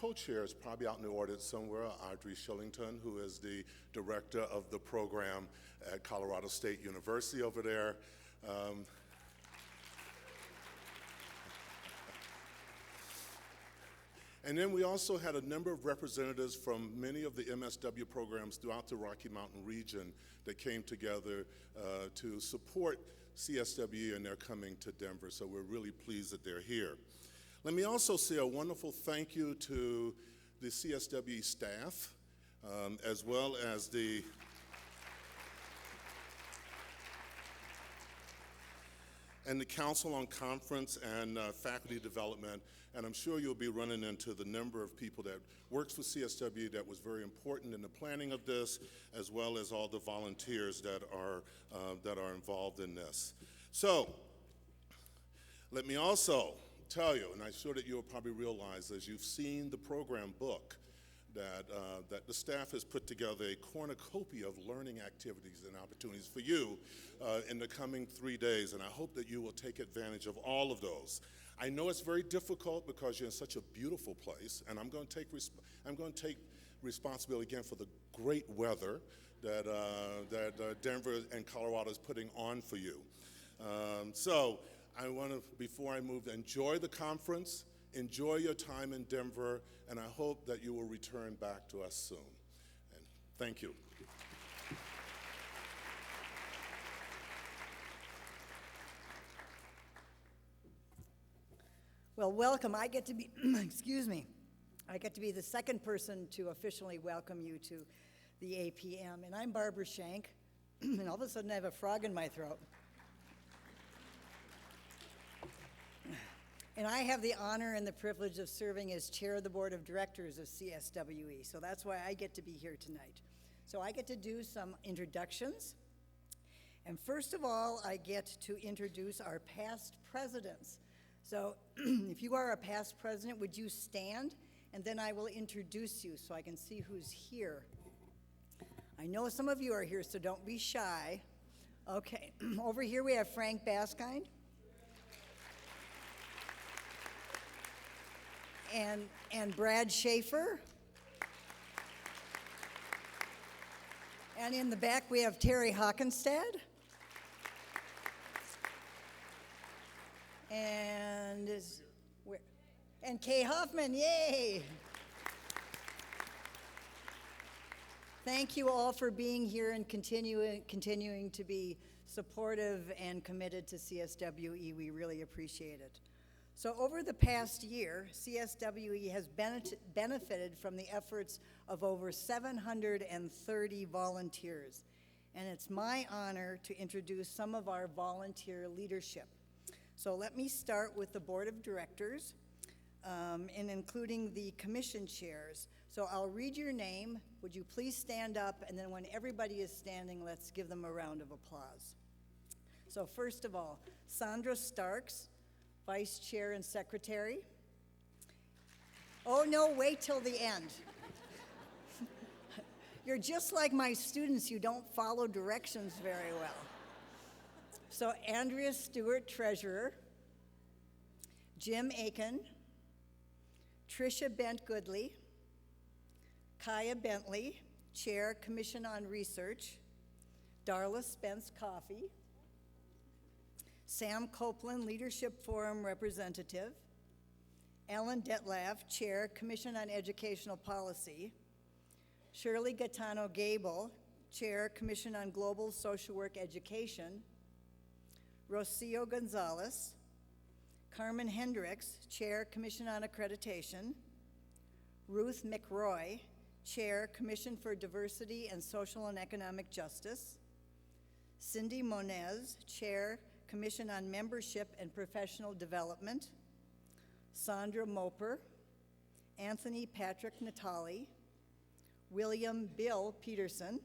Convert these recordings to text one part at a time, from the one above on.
co-chair is probably out in the audience somewhere, Audrey Shillington, who is the director of the program at Colorado State University over there. And then we also had a number of representatives from many of the MSW programs throughout the Rocky Mountain region that came together to support CSWE in their coming to Denver. So we're really pleased that they're here. Let me also say a wonderful thank you to the CSWE staff, as well as the Council on Conference and Faculty Development, and I'm sure you'll be running into the number of people that works for CSW that was very important in the planning of this, as well as all the volunteers that are involved in this. So, let me also tell you, and I'm sure that you'll probably realize as you've seen the program book, that the staff has put together a cornucopia of learning activities and opportunities for you in the coming 3 days, and I hope that you will take advantage of all of those. I know it's very difficult because you're in such a beautiful place, and I'm going to take responsibility again for the great weather that Denver and Colorado is putting on for you. So I want to, before I move, enjoy the conference. Enjoy your time in Denver, and I hope that you will return back to us soon. And thank you. Well, welcome. I get to be, excuse me, I get to be the second person to officially welcome you to the APM. And I'm Barbara Shank, and all of a sudden I have a frog in my throat. And I have the honor and the privilege of serving as chair of the board of directors of CSWE, so that's why I get to be here tonight. So I get to do some introductions. And first of all, I get to introduce our past presidents. So if you are a past president, would you stand? And then I will introduce you so I can see who's here. I know some of you are here, so don't be shy. Okay, over here we have Frank Baskind. And Brad Schaefer. And in the back we have Terry Hockenstad. And Kay Hoffman, yay! Thank you all for being here and continuing to be supportive and committed to CSWE. We really appreciate it. So over the past year, CSWE has benefited from the efforts of over 730 volunteers. And it's my honor to introduce some of our volunteer leadership. So let me start with the board of directors, and including the commission chairs. So I'll read your name. Would you please stand up? And then when everybody is standing, let's give them a round of applause. So first of all, Sandra Starks, Vice Chair and Secretary. Oh no, wait till the end. You're just like my students, you don't follow directions very well. So Andrea Stewart, Treasurer. Jim Aiken. Tricia Bent Goodley. Kaya Bentley, Chair, Commission on Research. Darla Spence Coffey. Sam Copeland, Leadership Forum Representative. Ellen Detlaff, Chair, Commission on Educational Policy. Shirley Gaetano Gable, Chair, Commission on Global Social Work Education. Rocio Gonzalez. Carmen Hendricks, Chair, Commission on Accreditation. Ruth McRoy, Chair, Commission for Diversity and Social and Economic Justice. Cindy Moniz, Chair, Commission on Membership and Professional Development. Sandra Moper. Anthony Patrick Natali. William Bill Peterson.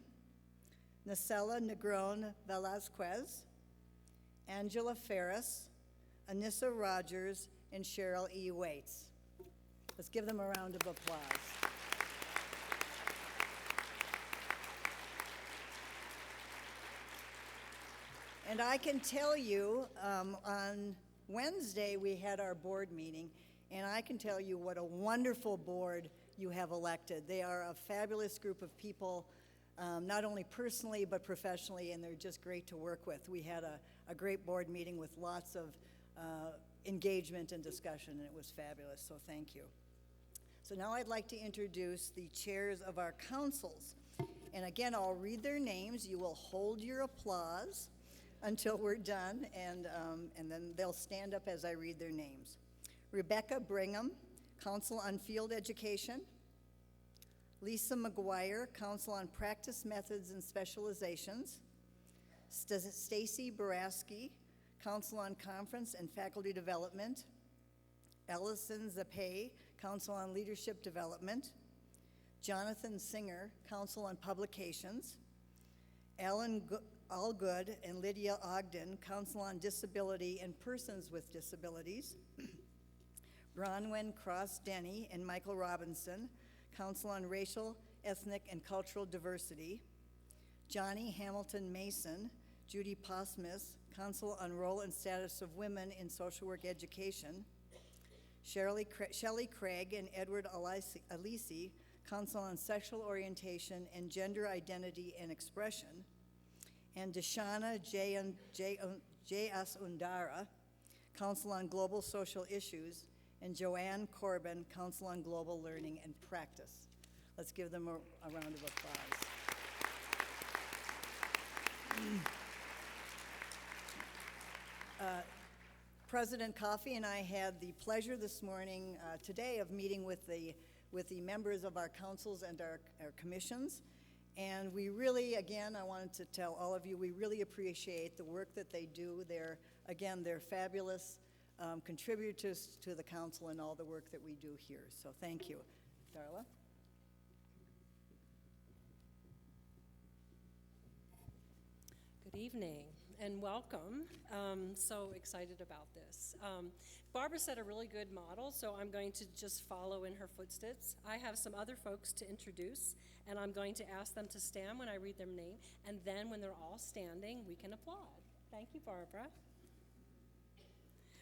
Nacella Negron Velasquez. Angela Ferris. Anissa Rogers, and Cheryl E. Waits. Let's give them a round of applause. And I can tell you, on Wednesday we had our board meeting, And I can tell you what a wonderful board you have elected. They are a fabulous group of people, not only personally but professionally, and they're just great to work with. We had a great board meeting with lots of engagement and discussion, and it was fabulous, so thank you. So now I'd like to introduce the chairs of our councils. And again, I'll read their names. You will hold your applause until we're done, and then they'll stand up as I read their names. Rebecca Brigham, Council on Field Education. Lisa McGuire, Council on Practice Methods and Specializations. Stacy Baraski, Council on Conference and Faculty Development. Ellison Zapay, Council on Leadership Development. Jonathan Singer, Council on Publications. Alan Allgood and Lydia Ogden, Council on Disability and Persons with Disabilities. Bronwyn Cross-Denny and Michael Robinson, Council on Racial, Ethnic, and Cultural Diversity. Johnny Hamilton Mason, Judy Posmus, Council on Role and Status of Women in Social Work Education. Shelley Craig and Edward Alisi, Council on Sexual Orientation and Gender Identity and Expression. And Deshana J.S. Undara, Council on Global Social Issues, and Joanne Corbin, Council on Global Learning and Practice. Let's give them a round of applause. President Coffey and I had the pleasure this morning, today, of meeting with the members of our councils and our commissions. And we really, again, I wanted to tell all of you, we really appreciate the work that they do. They're fabulous contributors to the council and all the work that we do here. So thank you. Darla? Good evening and welcome. So excited about this. Barbara set a really good model, so I'm going to just follow in her footsteps. I have some other folks to introduce, and I'm going to ask them to stand when I read their name, and then when they're all standing, we can applaud. Thank you, Barbara.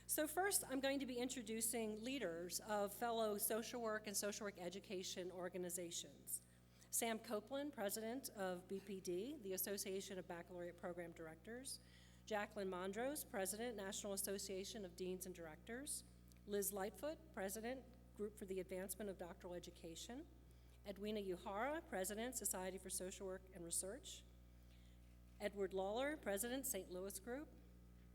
So first, I'm going to be introducing leaders of fellow social work and social work education organizations. Sam Copeland, president of BPD, the Association of Baccalaureate Program Directors. Jacqueline Mondros, president, National Association of Deans and Directors. Liz Lightfoot, president, Group for the Advancement of Doctoral Education. Edwina Uhara, president, Society for Social Work and Research. Edward Lawler, president, St. Louis Group.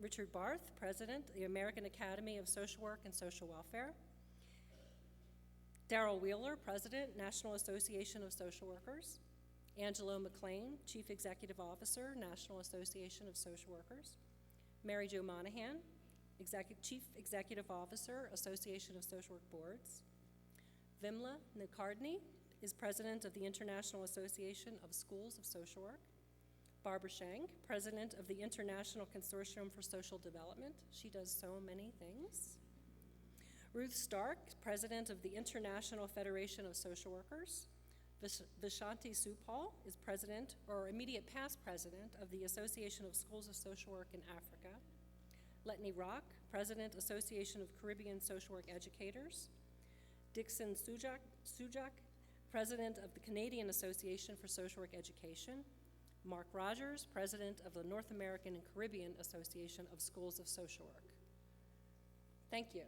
Richard Barth, president, the American Academy of Social Work and Social Welfare. Darrell Wheeler, president, National Association of Social Workers. Angelo McLean, chief executive officer, National Association of Social Workers. Mary Jo Monahan, chief executive officer, Association of Social Work Boards. Vimla Nikardny is president of the International Association of Schools of Social Work. Barbara Shank, president of the International Consortium for Social Development. She does so many things. Ruth Stark, president of the International Federation of Social Workers. Vishanti Supal is president, or immediate past president, of the Association of Schools of Social Work in Africa. Letney Rock, president, Association of Caribbean Social Work Educators. Dixon Sujak, president of the Canadian Association for Social Work Education. Mark Rogers, president of the North American and Caribbean Association of Schools of Social Work. Thank you.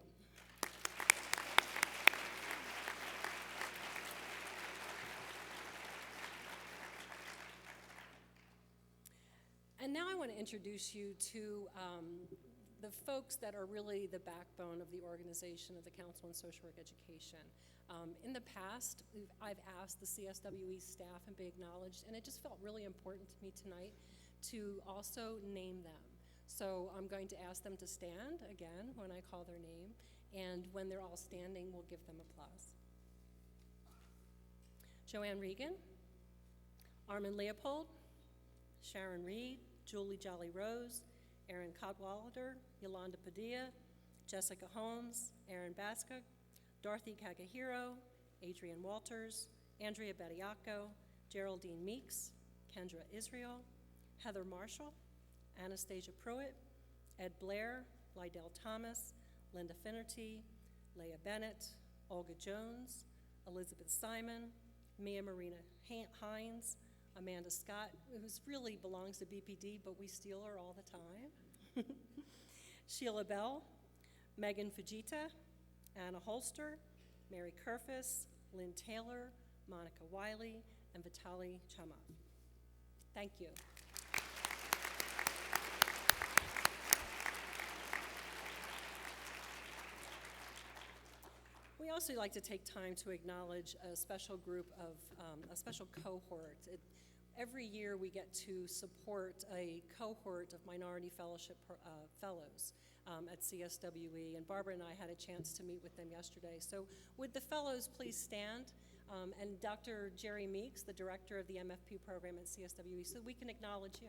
And now I want to introduce you to the folks that are really the backbone of the organization of the Council on Social Work Education. In the past, I've asked the CSWE staff and be acknowledged, and it just felt really important to me tonight to also name them. So I'm going to ask them to stand again when I call their name, and when they're all standing, we'll give them applause. Joanne Regan, Armin Leopold, Sharon Reed, Julie Jolly Rose, Erin Cadwallader, Yolanda Padilla, Jessica Holmes, Erin Baska, Dorothy Kagahiro, Adrian Walters, Andrea Bediaco, Geraldine Meeks, Kendra Israel, Heather Marshall, Anastasia Pruitt, Ed Blair, Lydell Thomas, Linda Finnerty, Leah Bennett, Olga Jones, Elizabeth Simon, Mia Marina Hines, Amanda Scott, who really belongs to BPD, but we steal her all the time, Sheila Bell, Megan Fujita, Anna Holster, Mary Kerfis, Lynn Taylor, Monica Wiley, and Vitaly Chama. Thank you. We also like to take time to acknowledge a special group of, a special cohort. Every year we get to support a cohort of Minority Fellowship Fellows at CSWE, and Barbara and I had a chance to meet with them yesterday. So would the fellows please stand? And Dr. Jerry Meeks, the director of the MFP program at CSWE, so we can acknowledge you.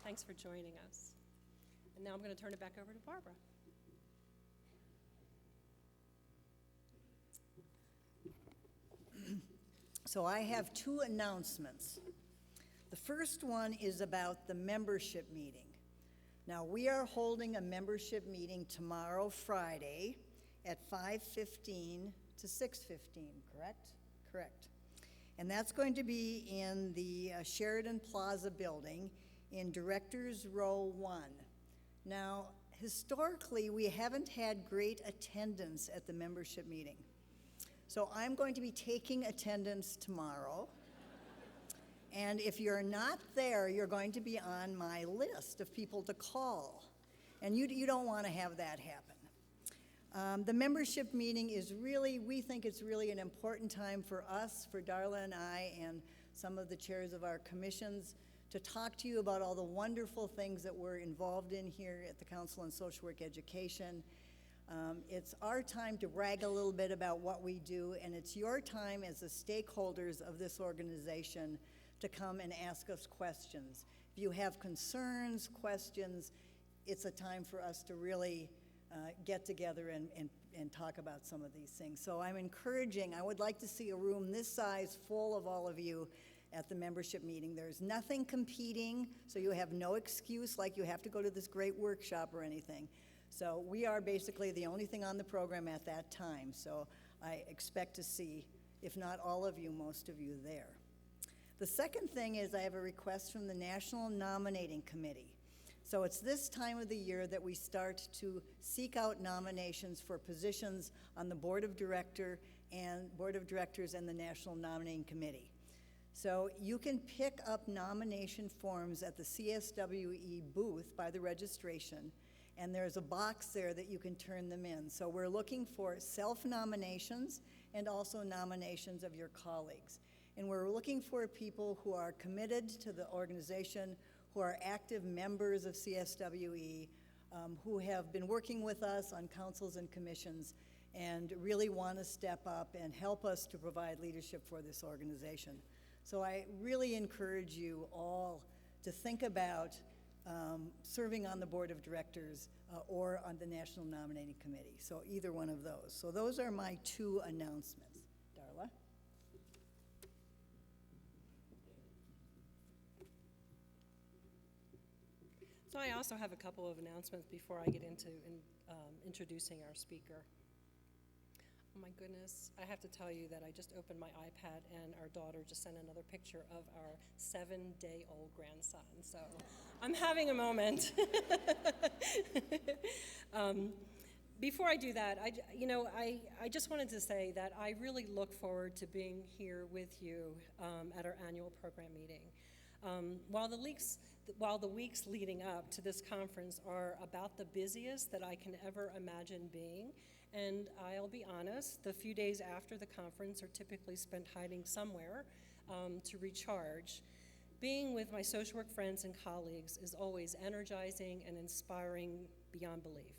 Thanks for joining us. And now I'm going to turn it back over to Barbara. So I have two announcements. The first one is about the membership meeting. Now, we are holding a membership meeting tomorrow, Friday, at 5:15 to 6:15, correct? Correct. And that's going to be in the Sheridan Plaza building in Directors Row 1. Now, historically, we haven't had great attendance at the membership meeting. So I'm going to be taking attendance tomorrow. And if you're not there, you're going to be on my list of people to call. And you don't want to have that happen. The membership meeting is really, we think it's really an important time for us, for Darla and I, and some of the chairs of our commissions, to talk to you about all the wonderful things that we're involved in here at the Council on Social Work Education. It's our time to brag a little bit about what we do, and it's your time as the stakeholders of this organization to come and ask us questions. If you have concerns, questions, it's a time for us to really get together and talk about some of these things. So I'm encouraging, I would like to see a room this size full of all of you at the membership meeting. There's nothing competing, so you have no excuse like you have to go to this great workshop or anything. So we are basically the only thing on the program at that time. So I expect to see, if not all of you, most of you there. The second thing is I have a request from the National Nominating Committee. So it's this time of the year that we start to seek out nominations for positions on the Board of Directors and the National Nominating Committee. So you can pick up nomination forms at the CSWE booth by the registration, and there's a box there that you can turn them in. So we're looking for self-nominations and also nominations of your colleagues. And we're looking for people who are committed to the organization, who are active members of CSWE, who have been working with us on councils and commissions and really want to step up and help us to provide leadership for this organization. So I really encourage you all to think about serving on the Board of Directors or on the National Nominating Committee. So either one of those. So those are my two announcements. Darla? So I also have a couple of announcements before I get into introducing our speaker. Oh my goodness, I have to tell you that I just opened my iPad and our daughter just sent another picture of our 7-day-old grandson. So I'm having a moment. Before I do that, I just wanted to say that I really look forward to being here with you at our annual program meeting. While the weeks leading up to this conference are about the busiest that I can ever imagine being, and I'll be honest, the few days after the conference are typically spent hiding somewhere to recharge. Being with my social work friends and colleagues is always energizing and inspiring beyond belief.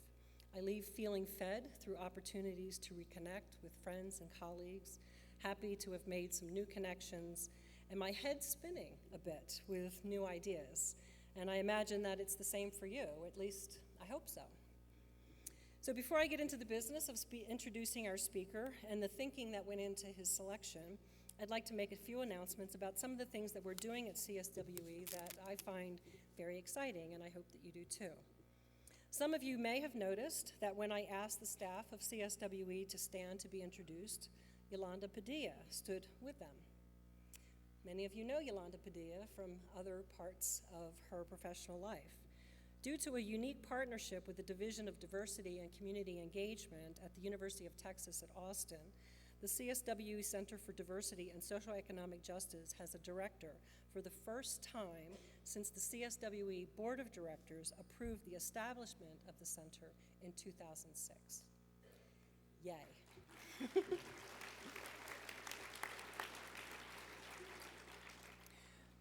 I leave feeling fed through opportunities to reconnect with friends and colleagues, happy to have made some new connections, and my head spinning a bit with new ideas. And I imagine that it's the same for you, at least I hope so. So before I get into the business of introducing our speaker and the thinking that went into his selection, I'd like to make a few announcements about some of the things that we're doing at CSWE that I find very exciting, and I hope that you do too. Some of you may have noticed that when I asked the staff of CSWE to stand to be introduced, Yolanda Padilla stood with them. Many of you know Yolanda Padilla from other parts of her professional life. Due to a unique partnership with the Division of Diversity and Community Engagement at the University of Texas at Austin, the CSWE Center for Diversity and Socioeconomic Justice has a director for the first time since the CSWE Board of Directors approved the establishment of the center in 2006. Yay.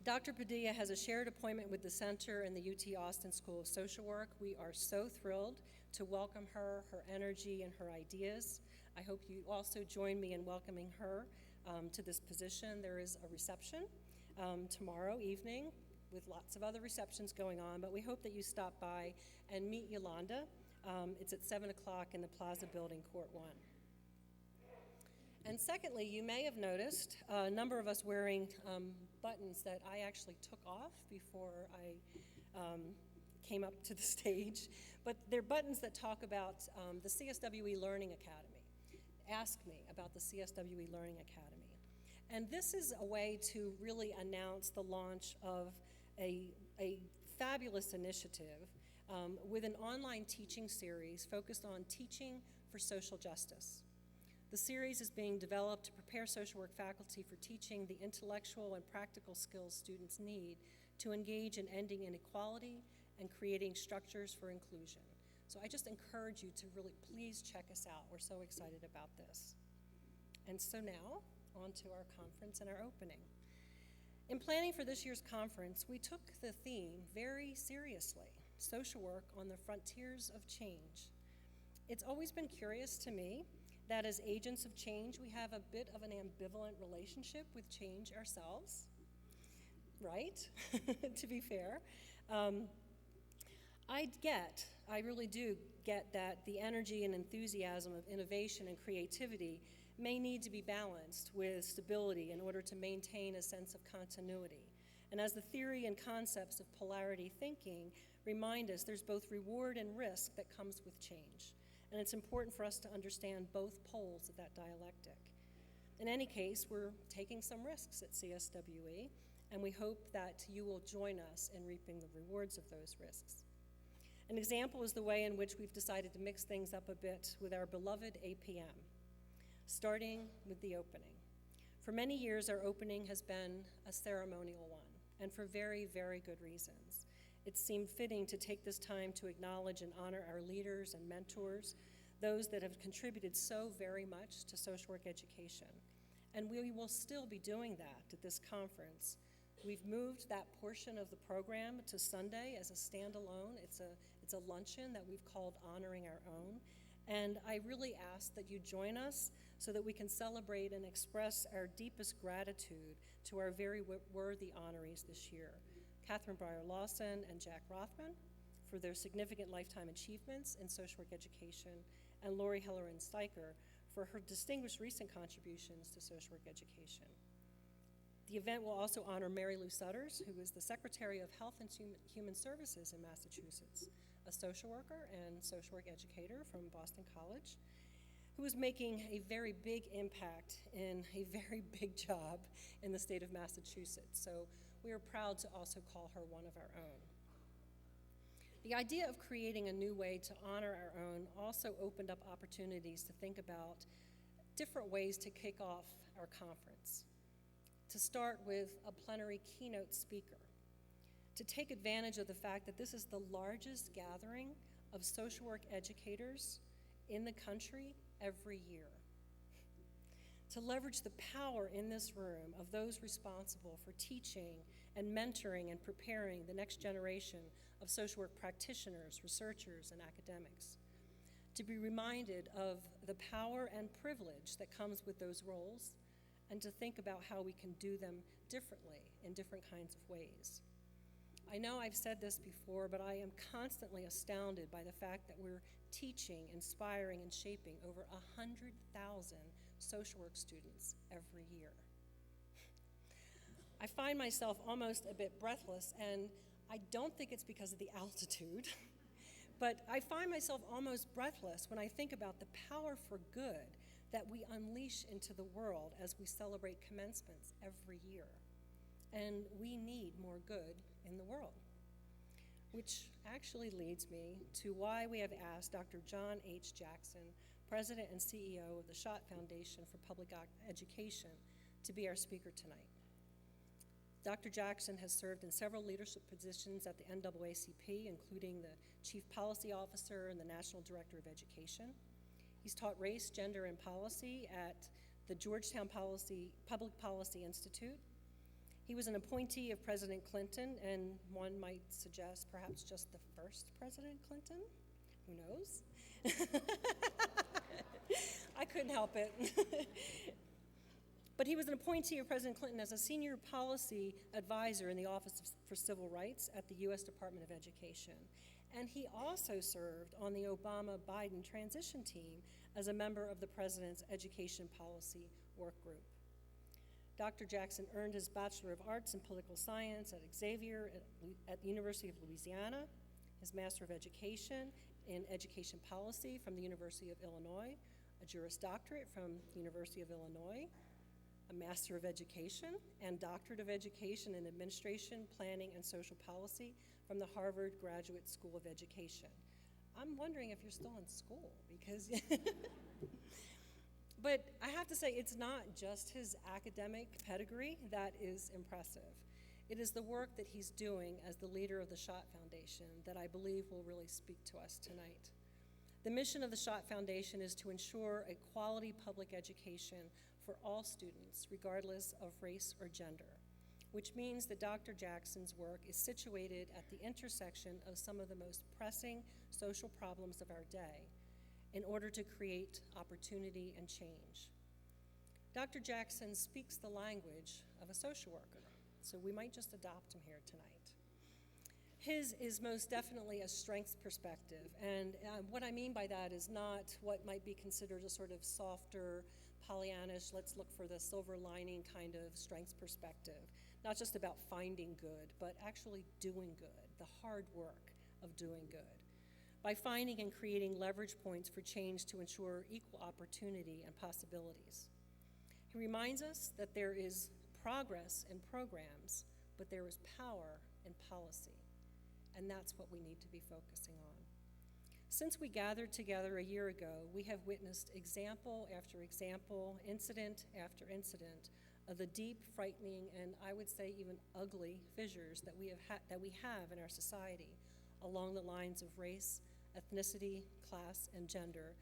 Dr. Padilla has a shared appointment with the center and the UT Austin School of Social Work. We are so thrilled to welcome her, her energy, and her ideas. I hope you also join me in welcoming her to this position. There is a reception tomorrow evening with lots of other receptions going on, but we hope that you stop by and meet Yolanda. It's at 7 o'clock in the Plaza Building, Court 1. And secondly, you may have noticed a number of us wearing buttons that I actually took off before I came up to the stage, but they're buttons that talk about the CSWE Learning Academy. Ask me about the CSWE Learning Academy. And this is a way to really announce the launch of a fabulous initiative with an online teaching series focused on teaching for social justice. The series is being developed to prepare social work faculty for teaching the intellectual and practical skills students need to engage in ending inequality and creating structures for inclusion. So I just encourage you to really please check us out. We're so excited about this. And so now, on to our conference and our opening. In planning for this year's conference, we took the theme very seriously, social work on the frontiers of change. It's always been curious to me that as agents of change, we have a bit of an ambivalent relationship with change ourselves, right? To be fair. I really do get that the energy and enthusiasm of innovation and creativity may need to be balanced with stability in order to maintain a sense of continuity. And as the theory and concepts of polarity thinking remind us, there's both reward and risk that comes with change. And it's important for us to understand both poles of that dialectic. In any case, we're taking some risks at CSWE, and we hope that you will join us in reaping the rewards of those risks. An example is the way in which we've decided to mix things up a bit with our beloved APM, starting with the opening. For many years, our opening has been a ceremonial one, and for very, very good reasons. It seemed fitting to take this time to acknowledge and honor our leaders and mentors, those that have contributed so very much to social work education. And we will still be doing that at this conference. We've moved that portion of the program to Sunday as a standalone. It's a luncheon that we've called Honoring Our Own. And I really ask that you join us so that we can celebrate and express our deepest gratitude to our very worthy honorees this year. Catherine Breyer-Lawson and Jack Rothman for their significant lifetime achievements in social work education, and Lori Helleran-Steiker for her distinguished recent contributions to social work education. The event will also honor Mary Lou Sutters, who is the Secretary of Health and Human Services in Massachusetts, a social worker and social work educator from Boston College, who is making a very big impact in a very big job in the state of Massachusetts. So we are proud to also call her one of our own. The idea of creating a new way to honor our own also opened up opportunities to think about different ways to kick off our conference. To start with a plenary keynote speaker, to take advantage of the fact that this is the largest gathering of social work educators in the country every year. To leverage the power in this room of those responsible for teaching and mentoring and preparing the next generation of social work practitioners, researchers, and academics. To be reminded of the power and privilege that comes with those roles, and to think about how we can do them differently in different kinds of ways. I know I've said this before, but I am constantly astounded by the fact that we're teaching, inspiring, and shaping over 100,000 social work students every year. I find myself almost a bit breathless, and I don't think it's because of the altitude, but I find myself almost breathless when I think about the power for good that we unleash into the world as we celebrate commencements every year. And we need more good in the world. Which actually leads me to why we have asked Dr. John H. Jackson, President and CEO of the Schott Foundation for Public Education, to be our speaker tonight. Dr. Jackson has served in several leadership positions at the NAACP, including the Chief Policy Officer and the National Director of Education. He's taught race, gender, and policy at the Georgetown Public Policy Institute. He was an appointee of President Clinton, and one might suggest perhaps just the first President Clinton. Who knows? I couldn't help it. But he was an appointee of President Clinton as a senior policy advisor in the Office for Civil Rights at the U.S. Department of Education. And he also served on the Obama-Biden transition team as a member of the President's Education Policy Work Group. Dr. Jackson earned his Bachelor of Arts in Political Science at Xavier at the University of Louisiana, his Master of Education in Education Policy from the University of Illinois, a Juris Doctorate from the University of Illinois, a Master of Education and Doctorate of Education in Administration, Planning, and Social Policy from the Harvard Graduate School of Education. I'm wondering if you're still in school, because but I have to say, it's not just his academic pedigree that is impressive. It is the work that he's doing as the leader of the Schott Foundation that I believe will really speak to us tonight. The mission of the Schott Foundation is to ensure a quality public education for all students, regardless of race or gender, which means that Dr. Jackson's work is situated at the intersection of some of the most pressing social problems of our day in order to create opportunity and change. Dr. Jackson speaks the language of a social worker, so we might just adopt him here tonight. His is most definitely a strengths perspective, and what I mean by that is not what might be considered a sort of softer, Pollyannish, let's look for the silver lining kind of strengths perspective. Not just about finding good, but actually doing good, the hard work of doing good, by finding and creating leverage points for change to ensure equal opportunity and possibilities. He reminds us that there is progress in programs, but there is power in policy, and that's what we need to be focusing on. Since we gathered together a year ago, we have witnessed example after example, incident after incident, of the deep, frightening, and I would say even ugly fissures that we have in our society along the lines of race, ethnicity, class, and gender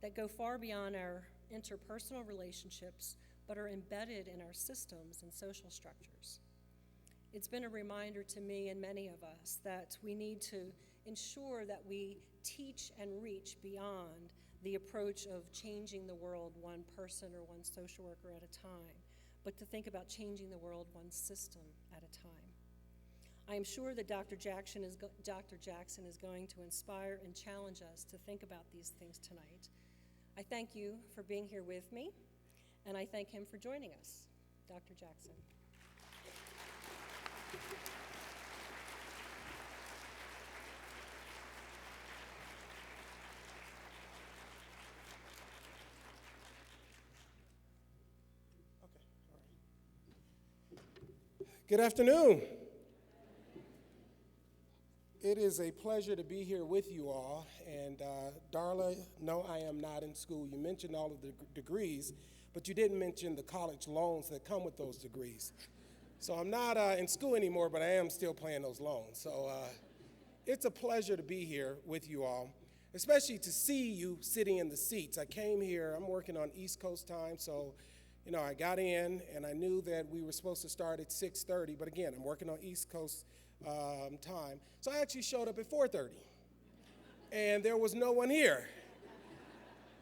that go far beyond our interpersonal relationships but are embedded in our systems and social structures. It's been a reminder to me and many of us that we need to ensure that we teach and reach beyond the approach of changing the world one person or one social worker at a time, but to think about changing the world one system at a time. I am sure that Dr. Jackson is going to inspire and challenge us to think about these things tonight. I thank you for being here with me, and I thank him for joining us. Dr. Jackson. Good afternoon. It is a pleasure to be here with you all. And Darla, no, I am not in school. You mentioned all of the degrees, but you didn't mention the college loans that come with those degrees. So I'm not in school anymore, but I am still paying those loans. So it's a pleasure to be here with you all, especially to see you sitting in the seats. I came here, I'm working on East Coast time, so I got in and I knew that we were supposed to start at 6:30, but again, I'm working on East Coast time. So I actually showed up at 4:30 and there was no one here.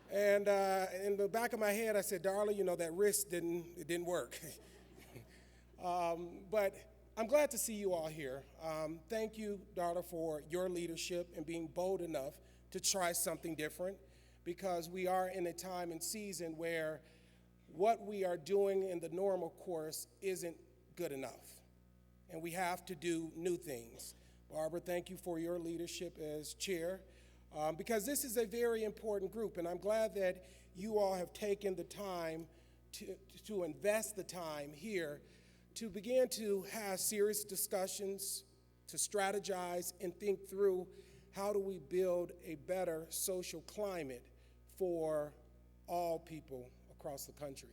And in the back of my head, I said, Darla, that wrist didn't work. But I'm glad to see you all here. Thank you, Darla, for your leadership and being bold enough to try something different, because we are in a time and season where what we are doing in the normal course isn't good enough, and we have to do new things. Barbara, thank you for your leadership as chair, because this is a very important group, and I'm glad that you all have taken the time to invest the time here to begin to have serious discussions, to strategize and think through how do we build a better social climate for all people across the country.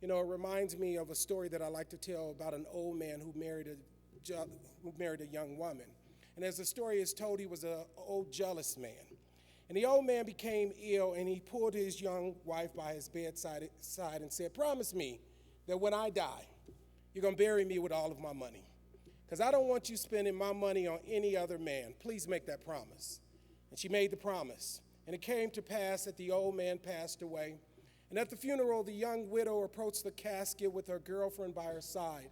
You know, it reminds me of a story that I like to tell about an old man who married a young woman. And as the story is told, he was an old jealous man. And the old man became ill, and he pulled his young wife by his bedside and said, "Promise me that when I die, you're going to bury me with all of my money. Because I don't want you spending my money on any other man. Please make that promise." And she made the promise. And it came to pass that the old man passed away. And at the funeral, the young widow approached the casket with her girlfriend by her side.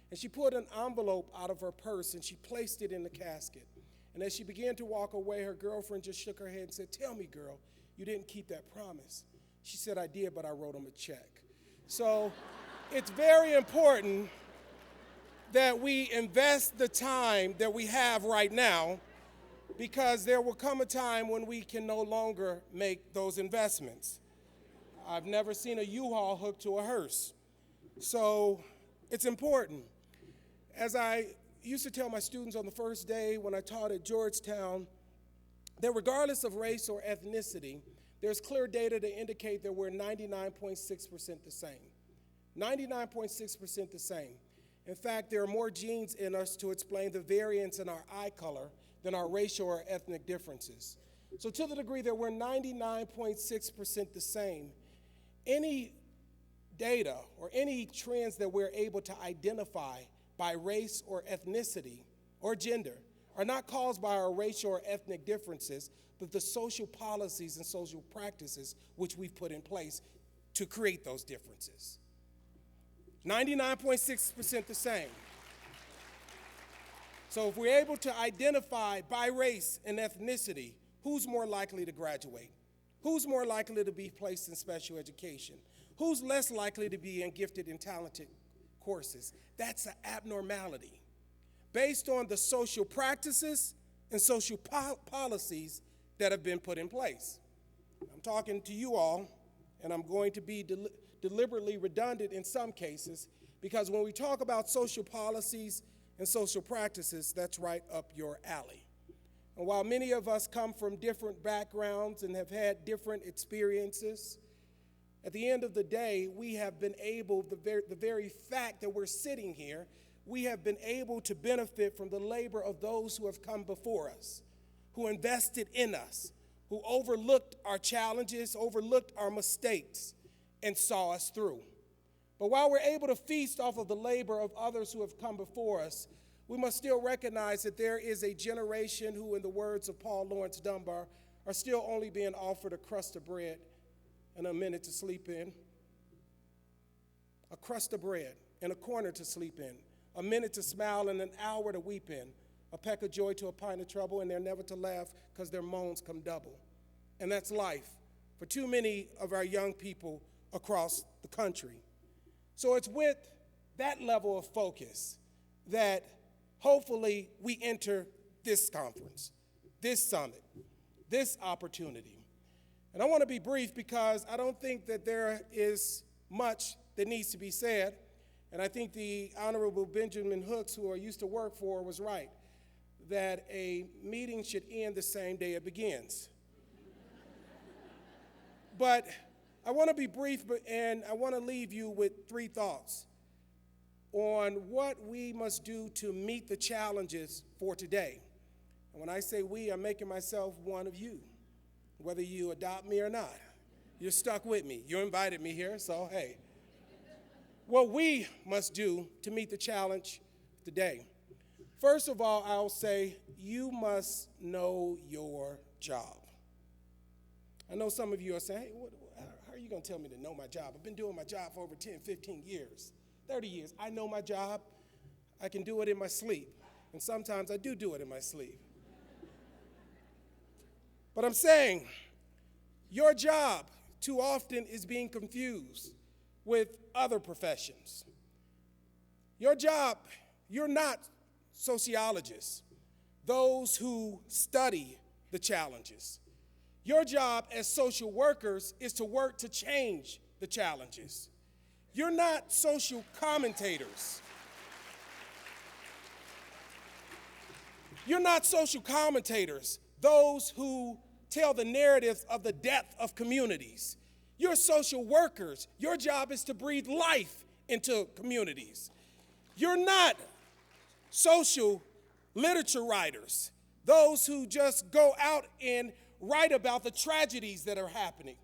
And she pulled an envelope out of her purse and she placed it in the casket. And as she began to walk away, her girlfriend just shook her head and said, "Tell me, girl, you didn't keep that promise." She said, "I did, but I wrote him a check." So it's very important that we invest the time that we have right now, because there will come a time when we can no longer make those investments. I've never seen a U-Haul hooked to a hearse. So it's important. As I used to tell my students on the first day when I taught at Georgetown, that regardless of race or ethnicity, there's clear data to indicate that we're 99.6% the same. 99.6% the same. In fact, there are more genes in us to explain the variance in our eye color than our racial or ethnic differences. So to the degree that we're 99.6% the same, any data or any trends that we're able to identify by race or ethnicity or gender are not caused by our racial or ethnic differences, but the social policies and social practices which we've put in place to create those differences. 99.6% the same. So if we're able to identify by race and ethnicity, who's more likely to graduate? Who's more likely to be placed in special education? Who's less likely to be in gifted and talented courses? That's an abnormality based on the social practices and social policies that have been put in place. I'm talking to you all, and I'm going to be deliberately redundant in some cases, because when we talk about social policies and social practices, that's right up your alley. And while many of us come from different backgrounds and have had different experiences, at the end of the day, we have been able, the very fact that we're sitting here, we have been able to benefit from the labor of those who have come before us, who invested in us, who overlooked our challenges, overlooked our mistakes, and saw us through. But while we're able to feast off of the labor of others who have come before us, we must still recognize that there is a generation who, in the words of Paul Laurence Dunbar, are still only being offered a crust of bread and a minute to sleep in. A crust of bread and a corner to sleep in, a minute to smile and an hour to weep in, a peck of joy to a pint of trouble, and they're never to laugh because their moans come double. And that's life for too many of our young people across the country. So it's with that level of focus that hopefully we enter this conference, this summit, this opportunity. And I want to be brief because I don't think that there is much that needs to be said. And I think the Honorable Benjamin Hooks, who I used to work for, was right, that a meeting should end the same day it begins. But I want to be brief, and I want to leave you with three thoughts on what we must do to meet the challenges for today. And when I say we, I'm making myself one of you, whether you adopt me or not. You're stuck with me. You invited me here, so hey. What we must do to meet the challenge today. First of all, I'll say you must know your job. I know some of you are saying, hey, how are you going to tell me to know my job? I've been doing my job for over 10, 15 years, 30 years. I know my job. I can do it in my sleep. And sometimes I do it in my sleep. But I'm saying your job too often is being confused with other professions. Your job, you're not sociologists, those who study the challenges. Your job as social workers is to work to change the challenges. You're not social commentators. You're not social commentators, those who tell the narrative of the death of communities. You're social workers. Your job is to breathe life into communities. You're not social literature writers, those who just go out and write about the tragedies that are happening.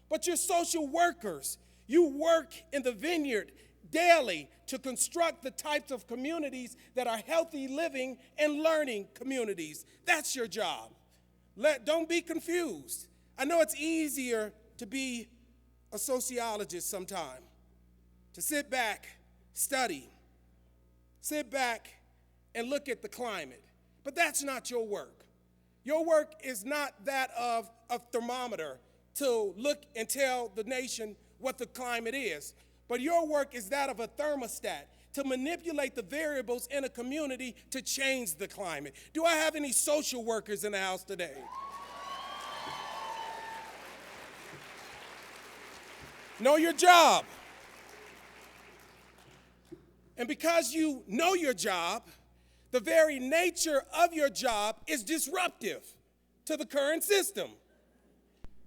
But you're social workers. You work in the vineyard daily to construct the types of communities that are healthy living and learning communities. That's your job. Don't be confused. I know it's easier to be a sociologist sometime, to sit back, study, sit back and look at the climate. But that's not your work. Your work is not that of a thermometer to look and tell the nation what the climate is. But your work is that of a thermostat, to manipulate the variables in a community to change the climate. Do I have any social workers in the house today? Know your job. And because you know your job, the very nature of your job is disruptive to the current system.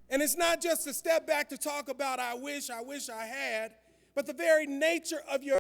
And it's not just a step back to talk about I wish I had, but the very nature of your